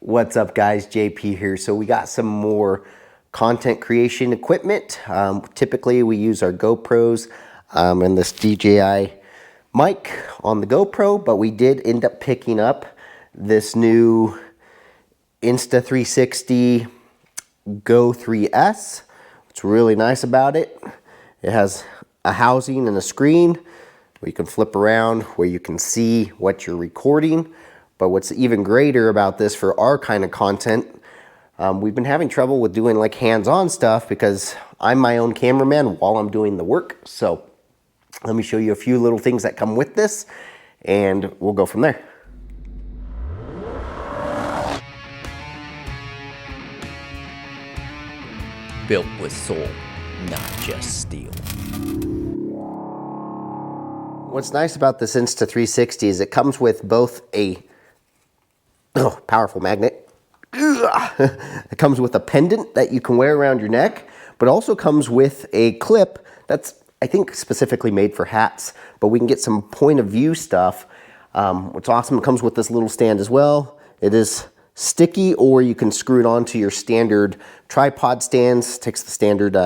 What's up guys, JP here. So we got some more content creation equipment. Typically we use our GoPros and this DJI mic on the GoPro, but we did end up picking up this new Insta360 Go 3S. What's really nice about it, it has a housing and a screen where you can flip around, where you can see what you're recording. But what's even greater about this for our kind of content, we've been having trouble with doing like hands-on stuff because I'm my own cameraman while I'm doing the work. So let me show you a few little things that come with this and we'll go from there. Built with soul, not just steel. What's nice about this Insta360 is it comes with both a powerful magnet. It comes with a pendant that you can wear around your neck, but also comes with a clip that's, I think, specifically made for hats, but we can get some point of view stuff. What's awesome, it comes with this little stand as well. It is sticky, or you can screw it onto your standard tripod stands. Takes the standard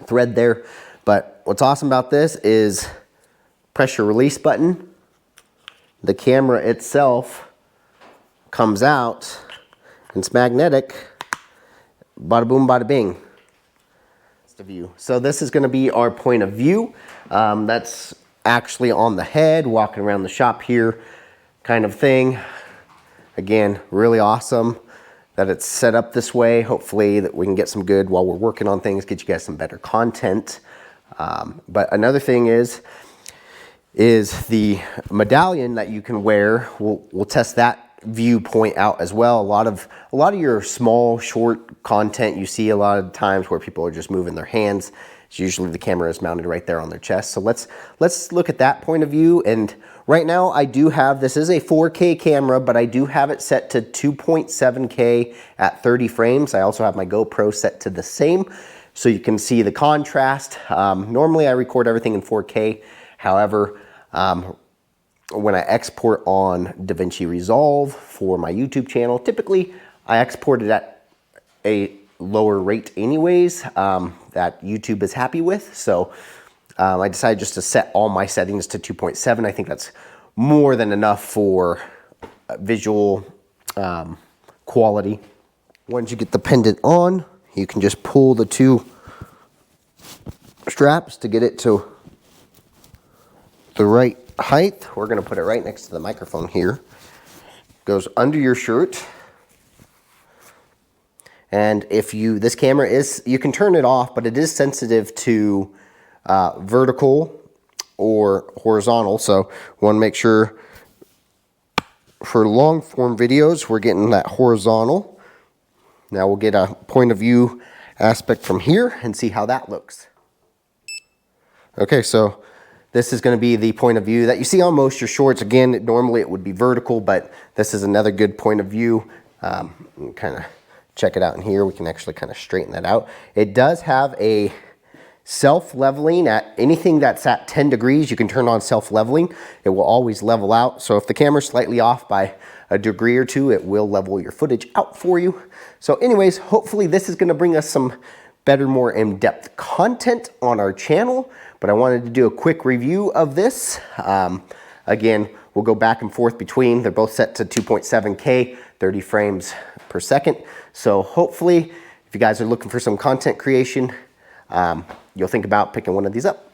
thread there. But what's awesome about this is pressure release button. The camera itself comes out, and it's magnetic. Bada boom, bada bing. That's the view. So this is going to be our point of view. That's actually on the head, walking around the shop here, kind of thing. Again, really awesome that it's set up this way. Hopefully that we can get some good while we're working on things, get you guys some better content. But another thing is the medallion that you can wear. We'll test that viewpoint out as well. A lot of your small, short content you see a lot of times where people are just moving their hands. It's usually the camera is mounted right there on their chest. So let's look at that point of view. And right now I do have, this is a 4K camera, but I do have it set to 2.7K at 30 frames. I also have my GoPro set to the same, so you can see the contrast. Normally I record everything in 4K. However, when I export on DaVinci Resolve for my YouTube channel, typically I export it at a lower rate anyways, that YouTube is happy with. So I decided just to set all my settings to 2.7. I think that's more than enough for visual quality. Once you get the pendant on, you can just pull the two straps to get it to the right height. We're going to put it right next to the microphone here. Goes under your shirt. And if this camera is, you can turn it off, but it is sensitive to vertical or horizontal. So we want to make sure for long form videos, we're getting that horizontal. Now we'll get a point of view aspect from here and see how that looks. Okay, so this is going to be the point of view that you see on most of your shorts. Again, normally it would be vertical, but this is another good point of view. Kind of check it out in here. We can actually kind of straighten that out. It does have a self-leveling at anything that's at 10 degrees. You can turn on self-leveling. It will always level out. So if the camera's slightly off by a degree or two, it will level your footage out for you. So anyways, hopefully this is going to bring us some better, more in-depth content on our channel. But I wanted to do a quick review of this. Again, we'll go back and forth between. They're both set to 2.7K, 30 frames per second. So hopefully, if you guys are looking for some content creation, you'll think about picking one of these up.